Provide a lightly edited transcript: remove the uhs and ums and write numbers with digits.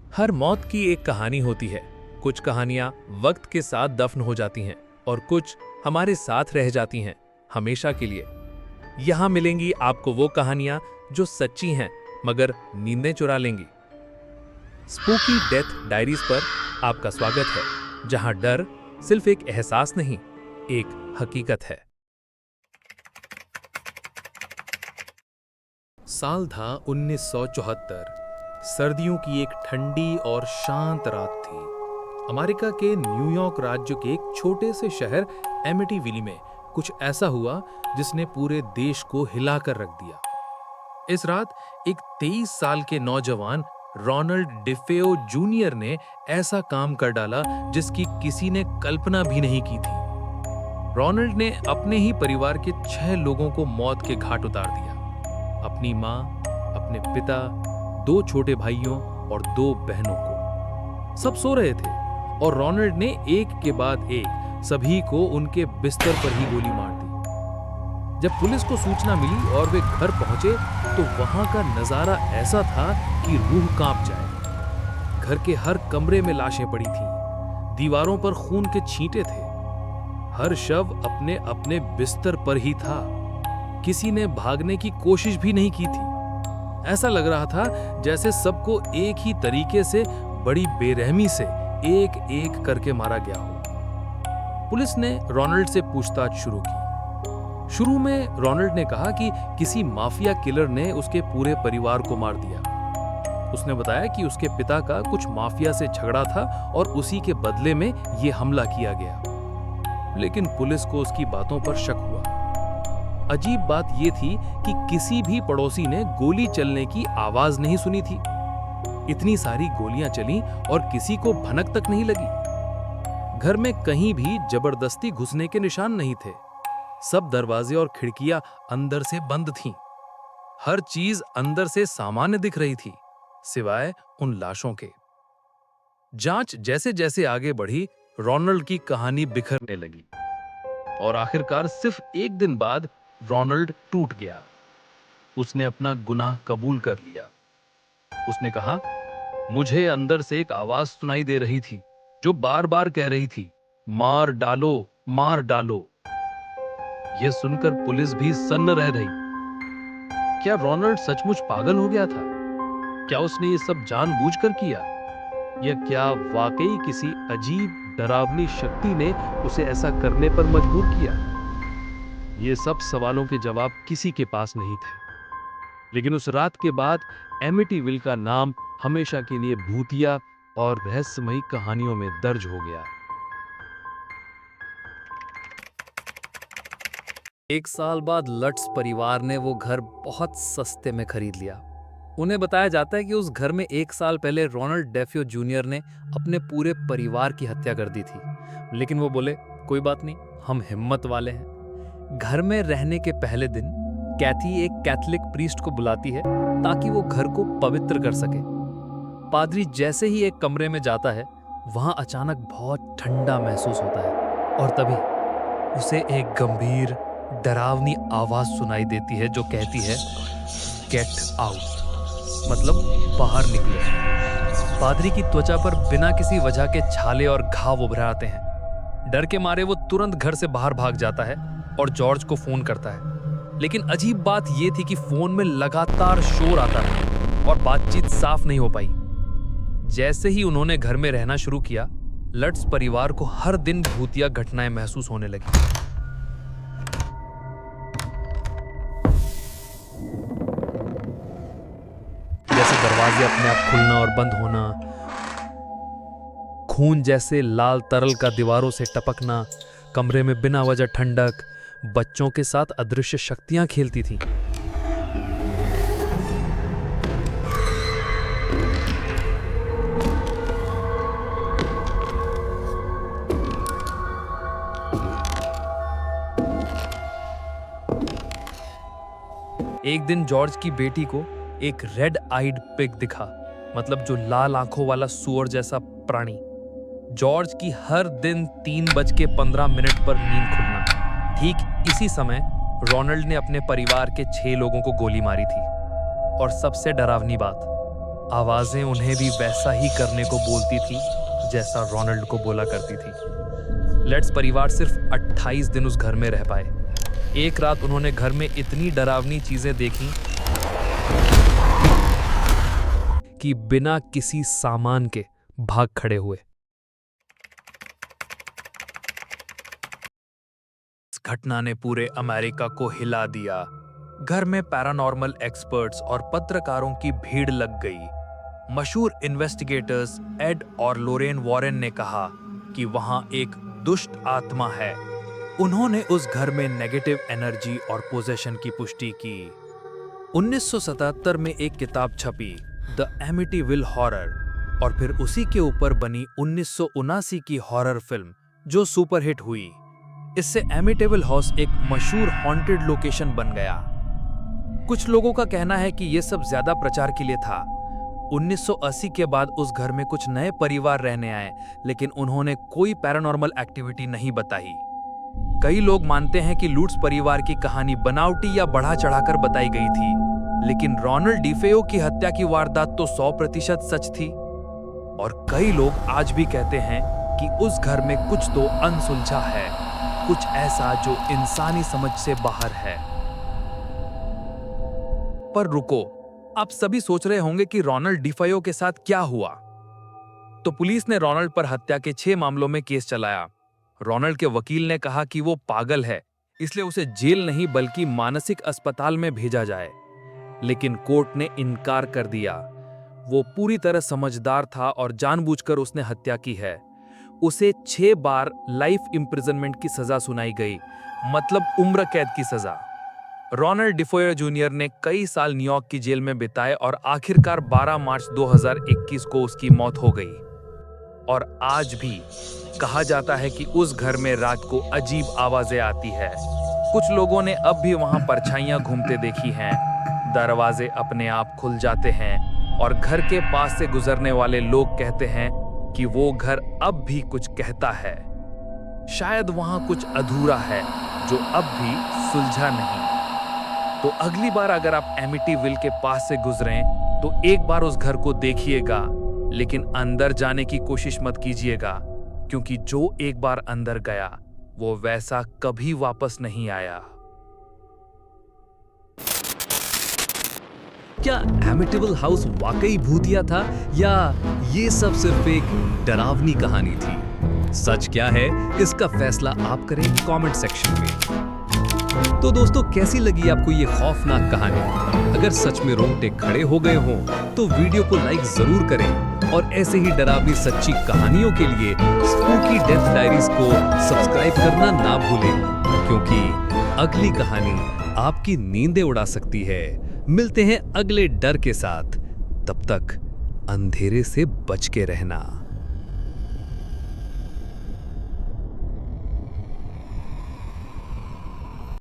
हर मौत की एक कहानी होती है। कुछ कहानियां वक्त के साथ दफन हो जाती हैं और कुछ हमारे साथ रह जाती हैं हमेशा के लिए। यहाँ मिलेंगी आपको वो कहानियां जो सच्ची हैं मगर नींदें चुरा लेंगी। स्पूकी डेथ डायरीज पर आपका स्वागत है, जहां डर सिर्फ एक एहसास नहीं, एक हकीकत है। साल था 1974। सर्दियों की एक ठंडी और शांत रात थी। अमेरिका के न्यूयॉर्क राज्य के एक छोटे से शहर एमिटीविली में कुछ ऐसा हुआ जिसने पूरे देश को हिलाकर रख दिया। इस रात एक 23 साल के नौजवान रोनाल्ड डेफेओ जूनियर ने ऐसा काम कर डाला जिसकी किसी ने कल्पना भी नहीं की थी। रोनाल्ड ने अपने ही परिवार के 6 लोगों को मौत के घाट उतार दिया। अपनी मां, अपने पिता, 2 छोटे भाइयों और 2 बहनों को। सब सो रहे थे और रोनाल्ड ने एक के बाद एक सभी को उनके बिस्तर पर ही गोली मार दी। जब पुलिस को सूचना मिली और वे घर पहुंचे तो वहां का नजारा ऐसा था कि रूह कांप जाए। घर के हर कमरे में लाशें पड़ी थीं, दीवारों पर खून के छींटे थे। हर शव अपने अपने बिस्तर पर ही था। किसी ने भागने की कोशिश भी नहीं की थी। ऐसा लग रहा था जैसे सबको एक ही तरीके से बड़ी बेरहमी से एक एक करके मारा गया हो। पुलिस ने रोनाल्ड से पूछताछ शुरू की। शुरू में रोनाल्ड ने कहा कि किसी माफिया किलर ने उसके पूरे परिवार को मार दिया। उसने बताया कि उसके पिता का कुछ माफिया से झगड़ा था और उसी के बदले में यह हमला किया गया। लेकिन पुलिस को उसकी बातों पर शक हुआ। अजीब बात यह थी कि किसी भी पड़ोसी ने गोली चलने की आवाज नहीं सुनी थी। इतनी सारी गोलियां चलीं और किसी को भनक तक नहीं लगी। घर में कहीं भी जबरदस्ती घुसने के निशान नहीं थे। सब दरवाजे और खिड़कियां अंदर से बंद थीं। हर चीज अंदर से सामान्य दिख रही थी, सिवाय उन लाशों के। जांच जैसे जैसे आगे बढ़ी, रोनाल्ड की कहानी बिखरने लगी और आखिरकार सिर्फ एक दिन बाद रोनाल्ड टूट गया। उसने अपना गुनाह कबूल कर लिया। उसने कहा, मुझे अंदर से एक आवाज सुनाई दे रही थी जो बार बार कह रही थी, मार डालो, मार डालो। यह सुनकर पुलिस भी सन्न रह रही। क्या रोनाल्ड सचमुच पागल हो गया था? क्या उसने ये सब जानबूझकर किया? या क्या वाकई किसी अजीब डरावनी शक्ति ने उसे ऐसा करने पर मजबूर किया? ये सब सवालों के जवाब किसी के पास नहीं थे। लेकिन उस रात के बाद एमिटीविल का नाम हमेशा के लिए भूतिया और रहस्यमयी कहानियों में दर्ज हो गया। एक साल बाद लट्स परिवार ने वो घर बहुत सस्ते में खरीद लिया। उन्हें बताया जाता है कि उस घर में 1 साल पहले रोनाल्ड डेफेओ जूनियर ने अपने पूरे परिवार की हत्या कर दी थी। लेकिन वो बोले, कोई बात नहीं, हम हिम्मत वाले हैं। घर में रहने के पहले दिन कैथी एक कैथोलिक प्रीस्ट को बुलाती है ताकि वो घर को पवित्र कर सके। पादरी जैसे ही एक कमरे में जाता है, वहां अचानक बहुत ठंडा महसूस होता है और तभी उसे एक गंभीर डरावनी आवाज सुनाई देती है जो कहती है, गेट आउट, मतलब बाहर निकलो। पादरी की त्वचा पर बिना किसी वजह के छाले और घाव उभर आते हैं। डर के मारे वो तुरंत घर से बाहर भाग जाता है और जॉर्ज को फोन करता है। लेकिन अजीब बात यह थी कि फोन में लगातार शोर आता रहा और बातचीत साफ नहीं हो पाई। जैसे ही उन्होंने घर में रहना शुरू किया, लट्स परिवार को हर दिन भूतिया घटनाएं महसूस होने लगी। जैसे दरवाजे अपने आप खुलना और बंद होना, खून जैसे लाल तरल का दीवारों से टपकना, कमरे में बिना वजह ठंडक, बच्चों के साथ अदृश्य शक्तियां खेलती थीं। एक दिन जॉर्ज की बेटी को एक रेड आइड पिग दिखा, मतलब जो लाल आंखों वाला सूअर जैसा प्राणी। जॉर्ज की हर दिन 3:15 पर नींद खुलना। ठीक इसी समय रोनाल्ड ने अपने परिवार के 6 लोगों को गोली मारी थी। और सबसे डरावनी बात, आवाजें उन्हें भी वैसा ही करने को बोलती थी जैसा रोनाल्ड को बोला करती थी। लेट्स परिवार सिर्फ 28 दिन उस घर में रह पाए। एक रात उन्होंने घर में इतनी डरावनी चीजें देखी कि बिना किसी सामान के भाग खड़े हुए। इस घटना ने पूरे अमेरिका को हिला दिया। घर में पैरानॉर्मल एक्सपर्ट्स और पत्रकारों की भीड़ लग गई। मशहूर इन्वेस्टिगेटर्स एड और लोरेन वॉरेन ने कहा कि वहां एक दुष्ट आत्मा है। उन्होंने उस घर में नेगेटिव एनर्जी और पोजेशन की पुष्टि की। 1977 में एक किताब छपी, द एमिटीविल हॉरर, और फिर उसी के ऊपर बनी 1979 की हॉरर फिल्म जो सुपरहिट हुई। इससे एमिटीविल हाउस एक मशहूर हॉन्टेड लोकेशन बन गया। कुछ लोगों का कहना है कि यह सब ज्यादा प्रचार के लिए था। 1980 के बाद उस घर में कुछ नए परिवार रहने आए, लेकिन उन्होंने कोई पैरानॉर्मल एक्टिविटी नहीं बताई। कई लोग मानते हैं कि लुट्स परिवार की कहानी बनावटी या बढ़ा चढ़ाकर बताई गई थी, लेकिन रोनाल्ड डिफेयो की हत्या की वारदात तो 100% सच थी। और कई लोग आज भी कहते हैं कि उस घर में कुछ तो अनसुलझा है, कुछ ऐसा जो इंसानी समझ से बाहर है। पर रुको, आप सभी सोच रहे होंगे कि रोनाल्ड डिफेयो के साथ क्या हुआ। तो पुलिस ने रोनाल्ड पर हत्या के 6 मामलों में केस चलाया। रोनाल्ड के वकील ने कहा कि वो पागल है, इसलिए उसे जेल नहीं बल्कि मानसिक अस्पताल में भेजा जाए, लेकिन कोर्ट ने इनकार कर दिया। वो पूरी तरह समझदार था और जानबूझकर उसने हत्या की है। उसे 6 बार लाइफ इम्प्रिजनमेंट की सजा सुनाई गई, मतलब उम्र कैद की सजा। रोनाल्ड डिफेयो जूनियर ने कई साल न्यूयॉर्क की जेल में बिताए और आखिरकार 12 मार्च 2021 को उसकी मौत हो गई। और आज भी कहा जाता है कि उस घर में रात को अजीब आवाजें आती है। कुछ लोगों ने अब भी वहां परछाइयां घूमते देखी हैं। दरवाजे अपने आप खुल जाते हैं और घर के पास से गुजरने वाले लोग कहते हैं कि वो घर अब भी कुछ कहता है। शायद वहां कुछ अधूरा है जो अब भी सुलझा नहीं। तो अगली बार अगर आप एमिटीविल के पास से गुजरें तो एक बार उस घर को देखिएगा, लेकिन अंदर जाने की कोशिश मत कीजिएगा, क्योंकि जो एक बार अंदर गया वो वैसा कभी वापस नहीं आया। क्या एमिटिबल हाउस वाकई भूतिया था या ये सब सिर्फ एक डरावनी कहानी थी? सच क्या है, इसका फैसला आप करें कमेंट सेक्शन में। तो दोस्तों, कैसी लगी आपको ये खौफनाक कहानी? अगर सच में रोंगटे खड़े हो गए हों तो वीडियो को लाइक जरूर करें और ऐसे ही डरावनी सच्ची कहानियों के लिए स्पूकी डेथ डायरीज को सब्सक्राइब करना ना भूलें, क्योंकि अगली कहानी आपकी नींदें उड़ा सकती है। मिलते हैं अगले डर के साथ, तब तक अंधेरे से बच के रहना।